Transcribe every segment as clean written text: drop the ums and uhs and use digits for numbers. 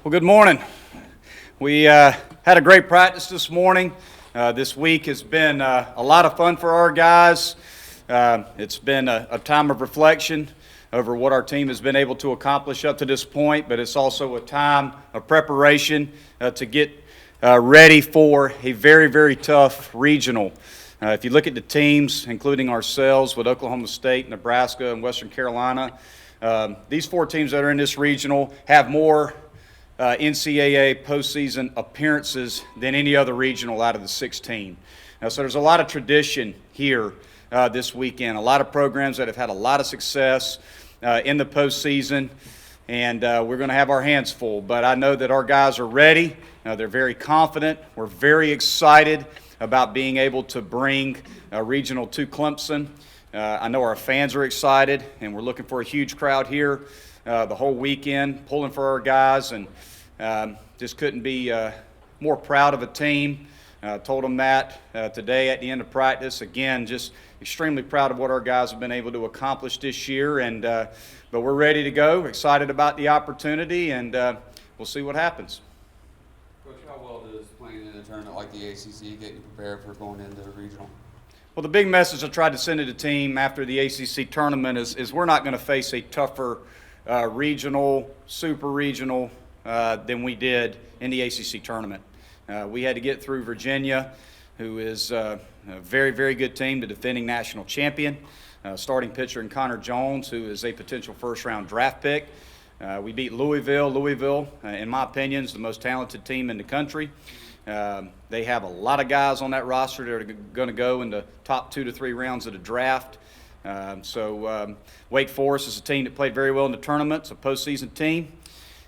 Well, good morning. We had a great practice this morning. This week has been a lot of fun for our guys. It's been a time of reflection over what our team has been able to accomplish up to this point, but it's also a time of preparation to get ready for a very, very tough regional. If you look at the teams, including ourselves with Oklahoma State, Nebraska, and Western Carolina, these four teams that are in this regional have more NCAA postseason appearances than any other regional out of the 16. So there's a lot of tradition here this weekend, a lot of programs that have had a lot of success in the postseason, and we're going to have our hands full. But I know that our guys are ready. They're very confident. We're very excited about being able to bring a regional to Clemson. I know our fans are excited, and we're looking for a huge crowd here the whole weekend, pulling for our guys, and just couldn't be more proud of a team. Told them that today at the end of practice. Again, just extremely proud of what our guys have been able to accomplish this year, and but we're ready to go, excited about the opportunity, and we'll see what happens. Coach, how well does playing in a tournament like the ACC get you prepared for going into the regional? Well, the big message I tried to send to the team after the ACC tournament is we're not going to face a tougher regional, super regional than we did in the ACC tournament. We had to get through Virginia, who is a very, very good team, the defending national champion, starting pitcher in Connor Jones, who is a potential first-round draft pick. We beat Louisville. Louisville, in my opinion, is the most talented team in the country. They have a lot of guys on that roster that are going to go in the top 2 to 3 rounds of the draft. Wake Forest is a team that played very well in the tournament. It's a postseason team.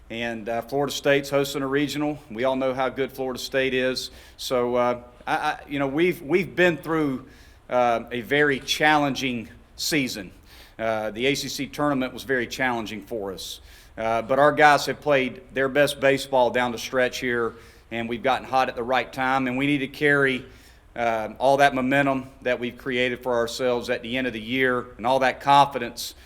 And Florida State's hosting a regional. We all know how good Florida State is. So, we've been through a very challenging season. The ACC tournament was very challenging for us. But our guys have played their best baseball down the stretch here, and we've gotten hot at the right time, and we need to carry all that momentum that we've created for ourselves at the end of the year and all that confidence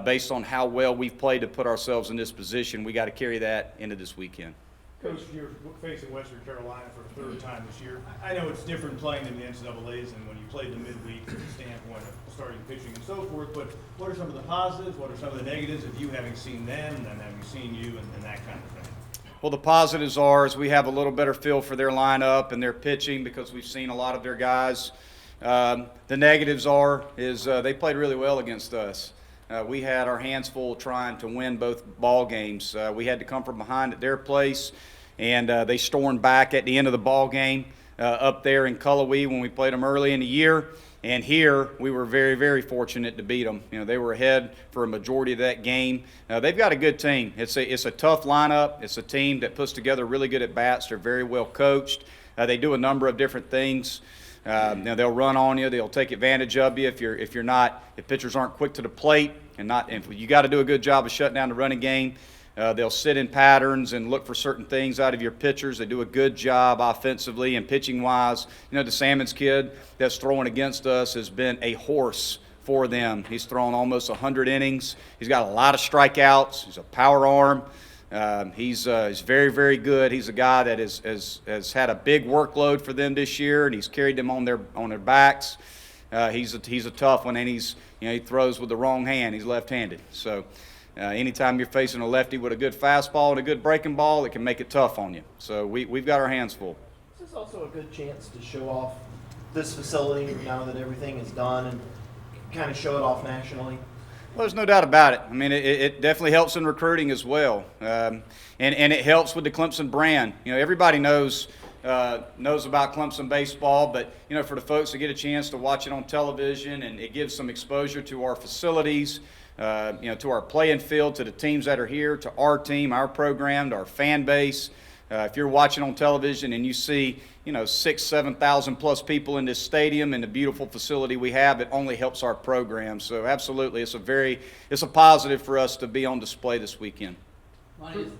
based on how well we've played to put ourselves in this position. We got to carry that into this weekend. Coach, you're facing Western Carolina for the third time this year. I know it's different playing in the NCAAs and when you played the midweek from the standpoint of starting pitching and so forth, but what are some of the positives, what are some of the negatives of you having seen them and having seen you and that kind of thing? Well, the positives are is we have a little better feel for their lineup and their pitching because we've seen a lot of their guys. The negatives is they played really well against us. We had our hands full trying to win both ball games. We had to come from behind at their place, and they stormed back at the end of the ball game up there in Cullowhee when we played them early in the year. And here we were very, very fortunate to beat them. They were ahead for a majority of that game. They've got a good team. It's a tough lineup. It's a team that puts together really good at bats. They're very well coached. They do a number of different things. They'll run on you. They'll take advantage of you if pitchers aren't quick to the plate and if you got to do a good job of shutting down the running game. They'll sit in patterns and look for certain things out of your pitchers. They do a good job offensively and pitching-wise. The Salmons kid that's throwing against us has been a horse for them. He's thrown almost 100 innings. He's got a lot of strikeouts. He's a power arm. He's very, very good. He's a guy that has had a big workload for them this year, and he's carried them on their backs. He's a tough one, and he throws with the wrong hand. He's left-handed. So anytime you're facing a lefty with a good fastball and a good breaking ball, it can make it tough on you. So we've got our hands full. Is this also a good chance to show off this facility now that everything is done and kind of show it off nationally? Well, there's no doubt about it. I mean, it definitely helps in recruiting as well, and it helps with the Clemson brand. Everybody knows about Clemson baseball, but for the folks to get a chance to watch it on television, and it gives some exposure to our facilities, to our playing field, to the teams that are here, to our team, our program, to our fan base. If you're watching on television and you see 6,000-7,000 plus people in this stadium and the beautiful facility we have, it only helps our program. So absolutely, it's a positive for us to be on display this weekend. Lonnie,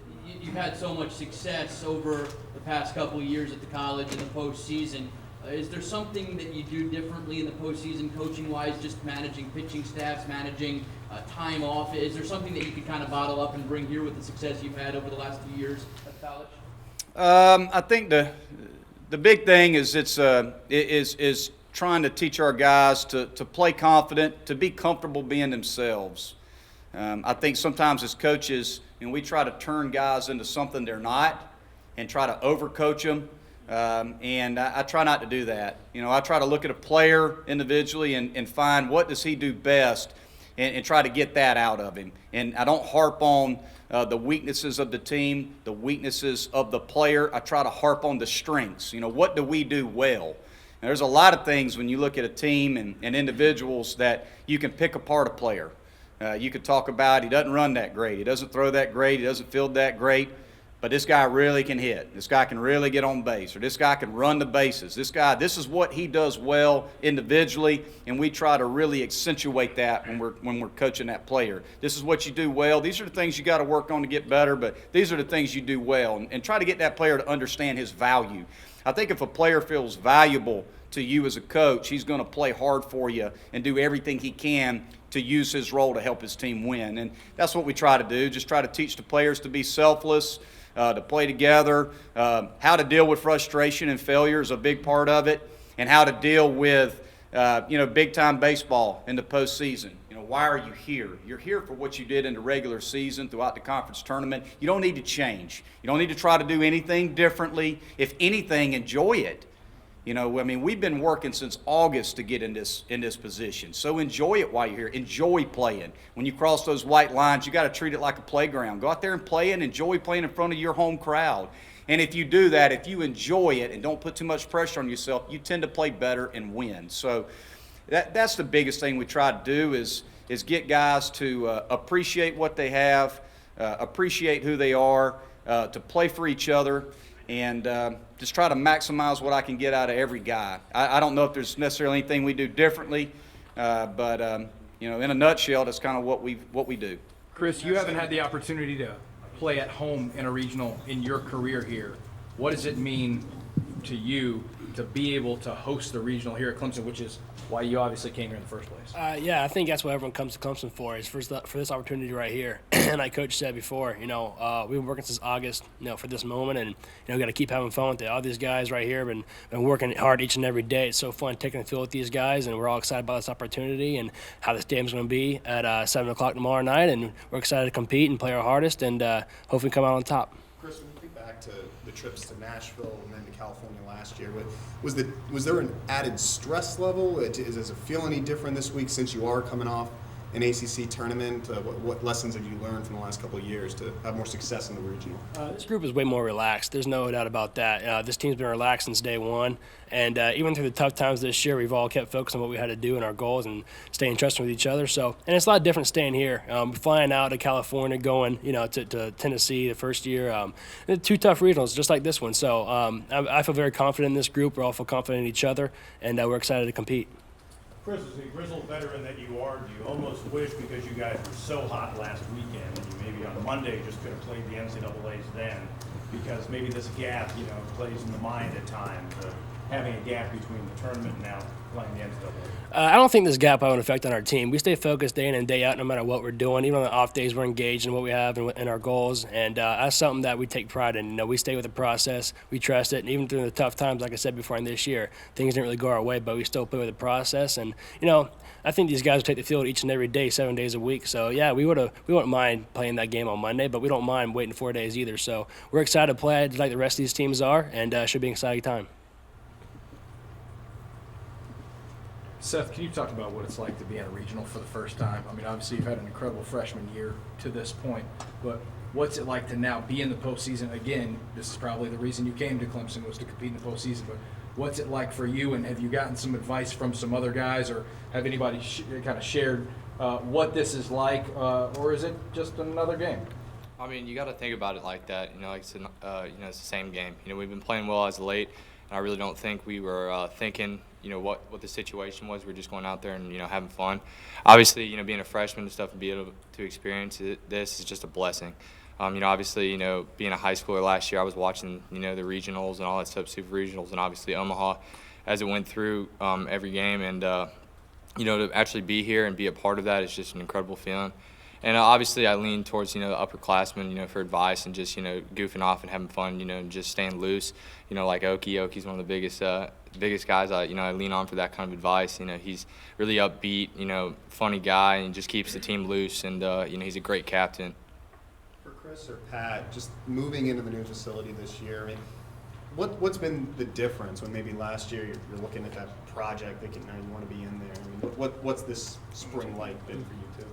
you've had so much success over the past couple of years at the college in the postseason. Is there something that you do differently in the postseason, coaching-wise, just managing pitching staffs, managing time off? Is there something that you could kind of bottle up and bring here with the success you've had over the last few years at college? I think the big thing is is trying to teach our guys to play confident, to be comfortable being themselves. I think sometimes as coaches, we try to turn guys into something they're not and try to overcoach them. And I try not to do that. I try to look at a player individually and find what does he do best and try to get that out of him. And I don't harp on the weaknesses of the team, the weaknesses of the player. I try to harp on the strengths. What do we do well? And there's a lot of things when you look at a team and individuals that you can pick apart a player. You could talk about he doesn't run that great, he doesn't throw that great, he doesn't field that great. But this guy really can hit. This guy can really get on base. Or this guy can run the bases. This is what he does well individually, and we try to really accentuate that when we're coaching that player. This is what you do well. These are the things you got to work on to get better, but these are the things you do well. And try to get that player to understand his value. I think if a player feels valuable to you as a coach, he's going to play hard for you and do everything he can to use his role to help his team win. And that's what we try to do, just try to teach the players to be selfless, to play together, how to deal with frustration and failure is a big part of it, and how to deal with, big-time baseball in the postseason. Why are you here? You're here for what you did in the regular season throughout the conference tournament. You don't need to change. You don't need to try to do anything differently. If anything, enjoy it. We've been working since August to get in this position. So enjoy it while you're here. Enjoy playing. When you cross those white lines, you got to treat it like a playground. Go out there and play and enjoy playing in front of your home crowd. And if you do that, if you enjoy it and don't put too much pressure on yourself, you tend to play better and win. So that's the biggest thing we try to do is get guys to appreciate what they have, appreciate who they are, to play for each other, and just try to maximize what I can get out of every guy. I don't know if there's necessarily anything we do differently, but in a nutshell, that's kind of what we do. Chris, you haven't had the opportunity to play at home in a regional in your career here. What does it mean to you to be able to host the regional here at Clemson, which is why you obviously came here in the first place? Yeah, I think that's what everyone comes to Clemson for, is for this opportunity right here. And like Coach said before, we've been working since August, for this moment, and we got to keep having fun with it. All these guys right here have been working hard each and every day. It's so fun taking the field with these guys, and we're all excited about this opportunity and how this game's going to be at 7 o'clock tomorrow night. And we're excited to compete and play our hardest and hopefully come out on top. Chris, when you think back to the trips to Nashville and then to California last year, was there an added stress level? Does it feel any different this week since you are coming off an ACC tournament? What lessons have you learned from the last couple of years to have more success in the regional? This group is way more relaxed. There's no doubt about that. This team's been relaxed since day one. And even through the tough times this year, we've all kept focused on what we had to do and our goals and staying trusting with each other. And it's a lot different staying here. Flying out to California, going to Tennessee the first year. 2 tough regionals, just like this one. So I feel very confident in this group. We all feel confident in each other, and we're excited to compete. Chris, as a grizzled veteran that you are, do you almost wish, because you guys were so hot last weekend, and you maybe on Monday just could have played the NCAAs then, because maybe this gap, plays in the mind at times, having a gap between the tournament and now playing the NCAA? I don't think this gap will have an effect on our team. We stay focused day in and day out no matter what we're doing. Even on the off days, we're engaged in what we have and our goals, and that's something that we take pride in. We stay with the process, we trust it, and even through the tough times, like I said before in this year, things didn't really go our way, but we still play with the process. And, I think these guys will take the field each and every day, 7 days a week. So, yeah, we wouldn't mind playing that game on Monday, but we don't mind waiting 4 days either. So we're excited to play like the rest of these teams are, and it should be an exciting time. Seth, can you talk about what it's like to be in a regional for the first time? Obviously you've had an incredible freshman year to this point, but what's it like to now be in the postseason again? This is probably the reason you came to Clemson, was to compete in the postseason, but what's it like for you, and have you gotten some advice from some other guys, or have anybody kind of shared what this is like, or is it just another game? You got to think about it like that. Like it's it's the same game. We've been playing well as of late, and I really don't think we were thinking, what the situation was. We're just going out there and, having fun. Obviously, being a freshman and stuff, and be able to experience this is just a blessing. Obviously, being a high schooler last year, I was watching, the regionals and all that stuff, super regionals, and obviously Omaha. as it went through every game. And, to actually be here and be a part of that is just an incredible feeling. And obviously I lean towards, the upperclassmen, for advice and just, goofing off and having fun, and just staying loose, like Okey. Okey's one of the biggest guys I lean on for that kind of advice. He's really upbeat, funny guy, and just keeps the team loose. And, he's a great captain. For Chris or Pat, just moving into the new facility this year, I mean, what's been the difference when maybe last year you're looking at that project thinking, now you want to be in there? I mean, what's this spring like been for you two?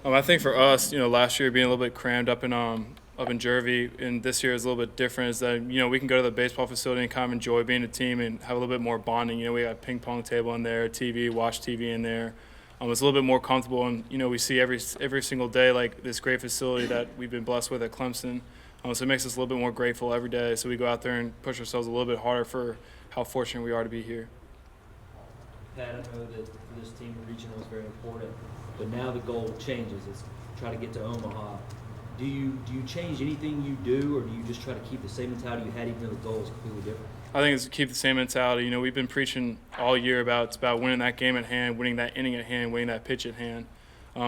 I think for us, last year being a little bit crammed up in Jervey, and this year is a little bit different. Is that we can go to the baseball facility and kind of enjoy being a team and have a little bit more bonding. We got a ping pong table in there, watch TV in there. It's a little bit more comfortable, and we see every single day like this great facility that we've been blessed with at Clemson. So it makes us a little bit more grateful every day. So we go out there and push ourselves a little bit harder for how fortunate we are to be here. Pat, I know that for this team, the regional is very important, but now the goal changes. It's try to get to Omaha. Do you change anything you do, or do you just try to keep the same mentality you had even though the goal is completely different? I think it's to keep the same mentality. We've been preaching all year about winning that game at hand, winning that inning at hand, winning that pitch at hand.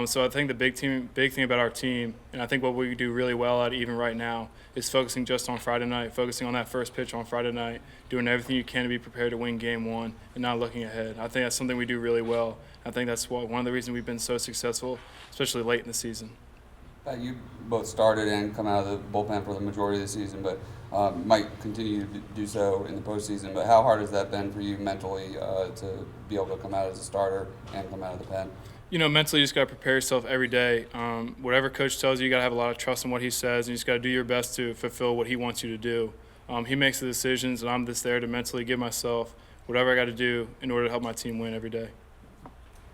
So I think the big thing about our team, and I think what we do really well at even right now, is focusing just on Friday night, focusing on that first pitch on Friday night, doing everything you can to be prepared to win game one, and not looking ahead. I think that's something we do really well. I think that's one of the reasons we've been so successful, especially late in the season. You both started and come out of the bullpen for the majority of the season, but might continue to do so in the postseason. But how hard has that been for you mentally to be able to come out as a starter and come out of the pen? Mentally you just got to prepare yourself every day. Whatever coach tells you, you got to have a lot of trust in what he says, and you just got to do your best to fulfill what he wants you to do. He makes the decisions, and I'm just there to mentally give myself whatever I got to do in order to help my team win every day.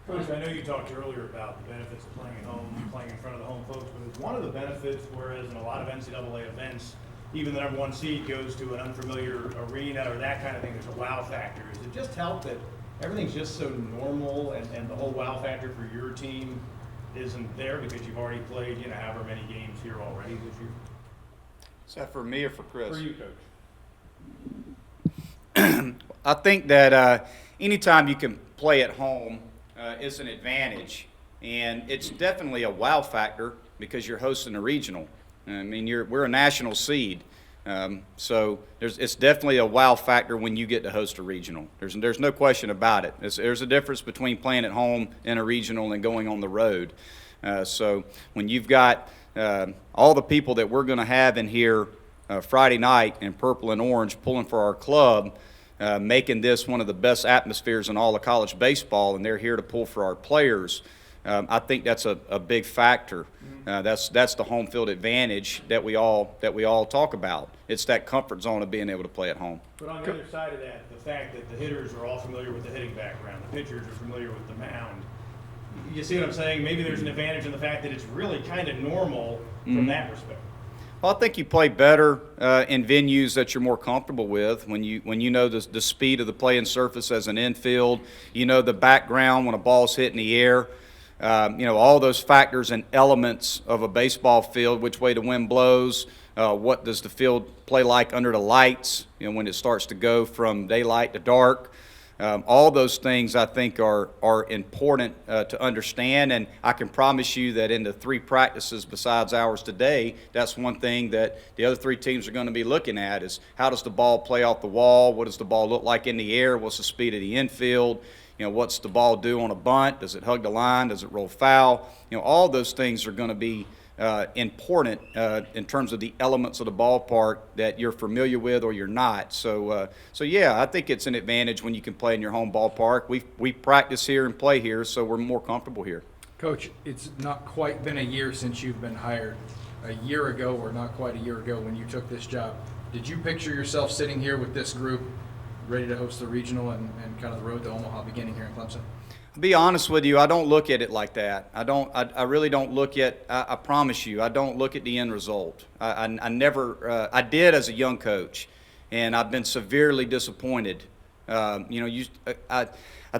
Coach, I know you talked earlier about the benefits of playing at home, playing in front of the home folks, but it's one of the benefits, whereas in a lot of NCAA events, even the number one seed goes to an unfamiliar arena or that kind of thing, there's a wow factor. Does it just help that everything's just so normal and the whole wow factor for your team isn't there because you've already played, however many games here already this year? Is that for me or for Chris? For you, Coach. I think that anytime you can play at home is an advantage, and it's definitely a wow factor because you're hosting a regional. I mean, we're a national seed, so it's definitely a wow factor when you get to host a regional. There's no question about it. There's a difference between playing at home in a regional and going on the road. So when you've got all the people that we're going to have in here Friday night in purple and orange pulling for our club, making this one of the best atmospheres in all of college baseball, and they're here to pull for our players. I think that's a big factor. That's the home field advantage that we all talk about. It's that comfort zone of being able to play at home. But on the other side of that, the fact that the hitters are all familiar with the hitting background, the pitchers are familiar with the mound. You see what I'm saying? Maybe there's an advantage in the fact that it's really kind of normal from that respect. Well, I think you play better in venues that you're more comfortable with when you know the speed of the playing surface as an infield, the background when a ball's hit in the air, all those factors and elements of a baseball field, which way the wind blows, what does the field play like under the lights, when it starts to go from daylight to dark. All those things I think are important to understand, and I can promise you that in the 3 practices besides ours today, that's one thing that the other 3 teams are going to be looking at is how does the ball play off the wall, what does the ball look like in the air, what's the speed of the infield, what's the ball do on a bunt, does it hug the line, does it roll foul, all those things are going to be important in terms of the elements of the ballpark that you're familiar with or you're not. So yeah, I think it's an advantage when you can play in your home ballpark. We practice here and play here, so we're more comfortable here. Coach, it's not quite been a year since you've been hired. A year ago, or not quite a year ago, when you took this job, did you picture yourself sitting here with this group, ready to host the regional and kind of the road to Omaha beginning here in Clemson? To be honest with you, I don't look at it like that. I really don't look at. I promise you, I don't look at the end result. I never. I did as a young coach, and I've been severely disappointed. I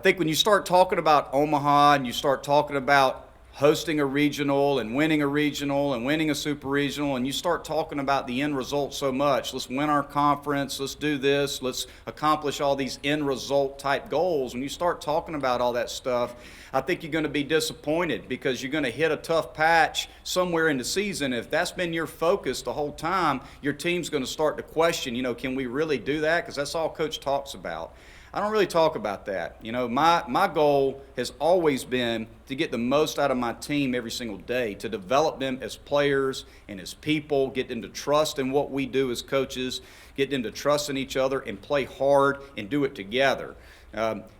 think when you start talking about Omaha and you start talking about hosting a regional and winning a super regional, and you start talking about the end result so much. Let's win our conference, let's do this, let's accomplish all these end result type goals. When you start talking about all that stuff, I think you're going to be disappointed because you're going to hit a tough patch somewhere in the season. If that's been your focus the whole time, your team's going to start to question, can we really do that? Because that's all Coach talks about. I don't really talk about that. My goal has always been to get the most out of my team every single day, to develop them as players and as people, get them to trust in what we do as coaches, get them to trust in each other and play hard and do it together.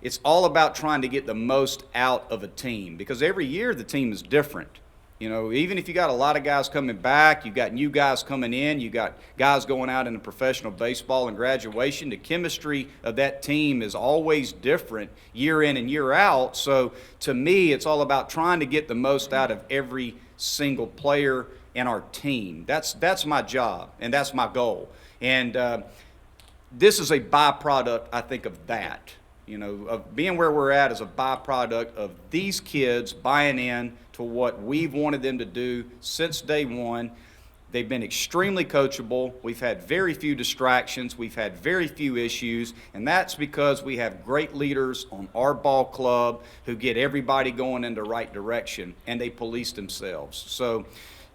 It's all about trying to get the most out of a team because every year the team is different. Even if you got a lot of guys coming back, you got new guys coming in, you got guys going out into professional baseball and graduation, the chemistry of that team is always different year in and year out. So to me, it's all about trying to get the most out of every single player in our team. That's my job, and that's my goal. And this is a byproduct, I think, of that. Of being where we're at is a byproduct of these kids buying in to what we've wanted them to do since day one. They've been extremely coachable. We've had very few distractions. We've had very few issues, and that's because we have great leaders on our ball club who get everybody going in the right direction, and they police themselves. So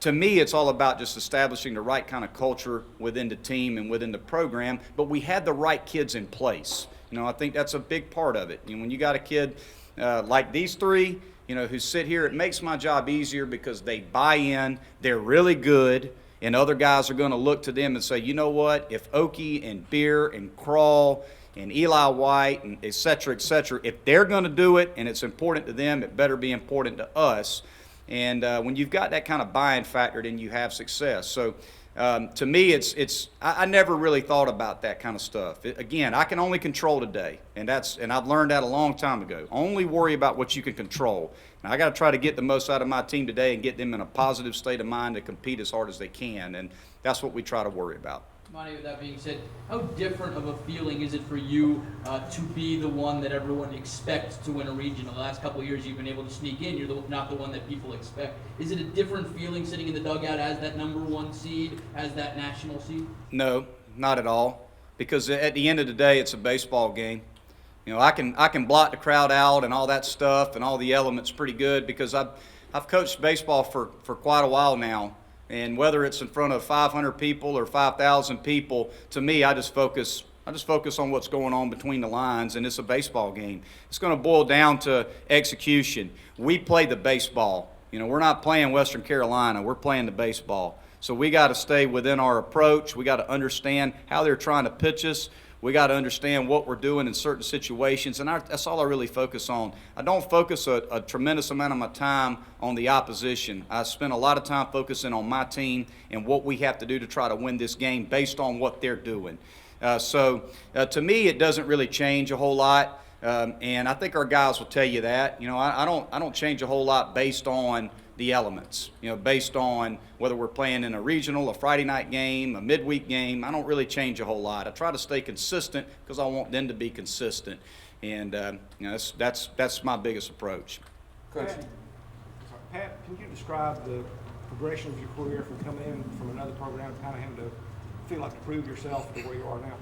to me, it's all about just establishing the right kind of culture within the team and within the program, but we had the right kids in place. I think that's a big part of it. When you got a kid like these three, who sit here, it makes my job easier because they buy in, they're really good, and other guys are going to look to them and say, you know what, if Okey and Beer and Krall and Eli White and et cetera, if they're going to do it and it's important to them, it better be important to us. And when you've got that kind of buy-in factor, then you have success. So to me, I never really thought about that kind of stuff. Again, I can only control today, and I've learned that a long time ago. Only worry about what you can control. And I got to try to get the most out of my team today and get them in a positive state of mind to compete as hard as they can, and that's what we try to worry about. Monte, with that being said, how different of a feeling is it for you to be the one that everyone expects to win a regional? The last couple of years you've been able to sneak in. You're not the one that people expect. Is it a different feeling sitting in the dugout as that #1 seed, as that national seed? No, not at all. Because at the end of the day, it's a baseball game. I can block the crowd out and all that stuff and all the elements pretty good because I've coached baseball for quite a while now. And whether it's in front of 500 people or 5,000 people, to me, I just focus on what's going on between the lines, and it's a baseball game. It's going to boil down to execution. We play the baseball. We're not playing Western Carolina. We're playing the baseball. So we got to stay within our approach. We got to understand how they're trying to pitch us. We got to understand what we're doing in certain situations, and that's all I really focus on. I don't focus a tremendous amount of my time on the opposition. I spend a lot of time focusing on my team and what we have to do to try to win this game based on what they're doing. So to me, it doesn't really change a whole lot, and I think our guys will tell you that. I don't change a whole lot based on the elements, based on whether we're playing in a regional, a Friday night game, a midweek game. I don't really change a whole lot. I try to stay consistent because I want them to be consistent, and that's my biggest approach. Coach. Pat, can you describe the progression of your career from coming in from another program, kind of having to feel like to prove yourself to where you are now?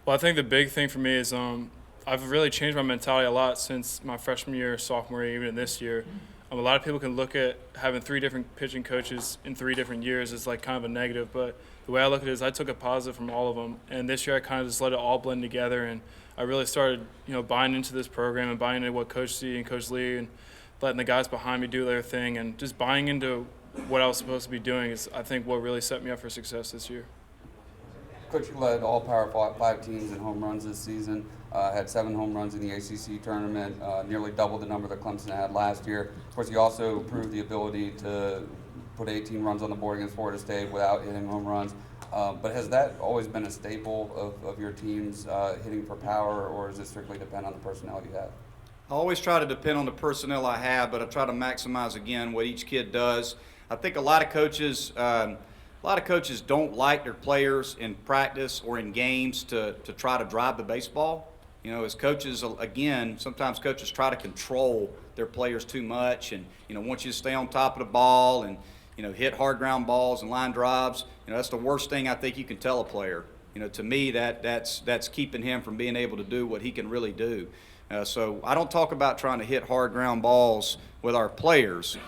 Well, I think the big thing for me is I've really changed my mentality a lot since my freshman year, sophomore year, even this year. A lot of people can look at having 3 different pitching coaches in 3 different years as like kind of a negative, but the way I look at it is I took a positive from all of them, and this year I kind of just let it all blend together, and I really started, buying into this program and buying into what Coach C and Coach Lee and letting the guys behind me do their thing, and just buying into what I was supposed to be doing is, I think, what really set me up for success this year. Coach, you led all Power 5 teams in home runs this season, had 7 home runs in the ACC tournament, nearly double the number that Clemson had last year. Of course, you also proved the ability to put 18 runs on the board against Florida State without hitting home runs. But has that always been a staple of your teams, hitting for power, or does it strictly depend on the personnel you have? I always try to depend on the personnel I have, but I try to maximize, again, what each kid does. I think a lot of coaches don't like their players in practice or in games to try to drive the baseball. You know, as coaches, again, sometimes coaches try to control their players too much and, you know, want you to stay on top of the ball and, you know, hit hard ground balls and line drives. You know, that's the worst thing I think you can tell a player. You know, to me, that's keeping him from being able to do what he can really do. So I don't talk about trying to hit hard ground balls with our players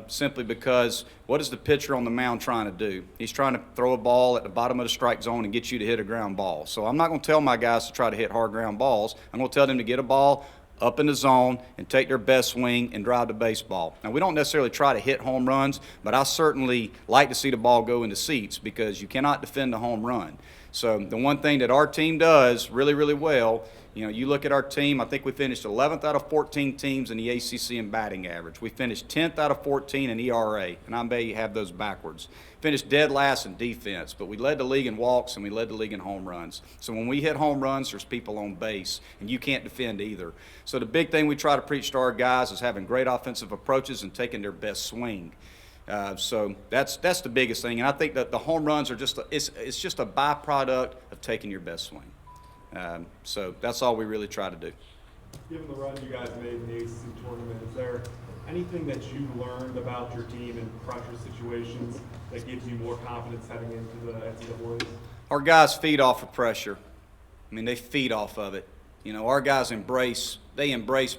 simply because what is the pitcher on the mound trying to do? He's trying to throw a ball at the bottom of the strike zone and get you to hit a ground ball. So I'm not going to tell my guys to try to hit hard ground balls. I'm going to tell them to get a ball up in the zone and take their best swing and drive the baseball. Now, we don't necessarily try to hit home runs, but I certainly like to see the ball go into seats because you cannot defend a home run. So the one thing that our team does really, really well, you know, you look at our team, I think we finished 11th out of 14 teams in the ACC in batting average. We finished 10th out of 14 in ERA, and I may have those backwards. Finished dead last in defense, but we led the league in walks and we led the league in home runs. So when we hit home runs, there's people on base, and you can't defend either. So the big thing we try to preach to our guys is having great offensive approaches and taking their best swing. So that's the biggest thing, and I think that the home runs are it's just a byproduct of taking your best swing. So that's all we really try to do. Given the run you guys made in the ACC tournament, is there anything that you learned about your team in pressure situations that gives you more confidence heading into the NCAAs? Our guys feed off of pressure. I mean, they feed off of it. You know, our guys embrace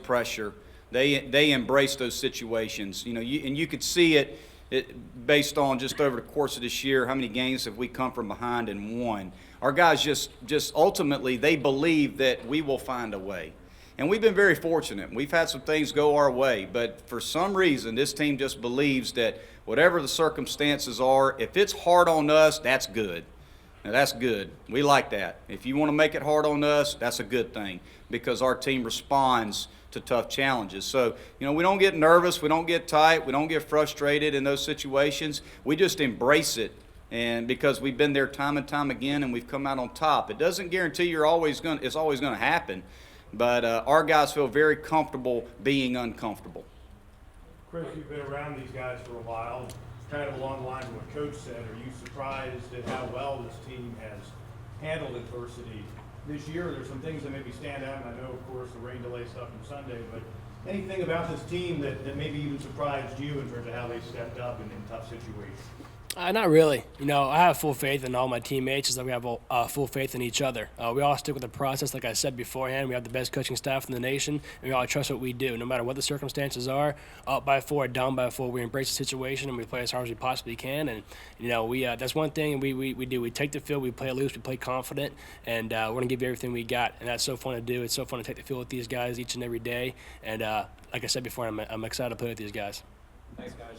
pressure. They embrace those situations. You know, and you could see it based on just over the course of this year, how many games have we come from behind and won. Our guys just ultimately, they believe that we will find a way. And we've been very fortunate. We've had some things go our way, but for some reason, this team just believes that whatever the circumstances are, if it's hard on us, that's good. Now, that's good. We like that. If you want to make it hard on us, that's a good thing because our team responds to tough challenges. So, you know, we don't get nervous, we don't get tight, we don't get frustrated in those situations. We just embrace it. And because we've been there time and time again and we've come out on top. It doesn't guarantee it's always going to happen, but our guys feel very comfortable being uncomfortable. Chris, you've been around these guys for a while. Kind of along the lines of what Coach said, are you surprised at how well this team has handled adversity this year? There's some things that maybe stand out, and I know, of course, the rain delay stuff from Sunday, but anything about this team that maybe even surprised you in terms of how they stepped up in tough situations? Not really. You know, I have full faith in all my teammates, just like we have full faith in each other. We all stick with the process, like I said beforehand. We have the best coaching staff in the nation, and we all trust what we do. No matter what the circumstances are, up by 4, down by 4, we embrace the situation and we play as hard as we possibly can. And, you know, that's one thing we do. We take the field, we play loose, we play confident, and we're going to give you everything we got. And that's so fun to do. It's so fun to take the field with these guys each and every day. And like I said before, I'm excited to play with these guys. Thanks, guys.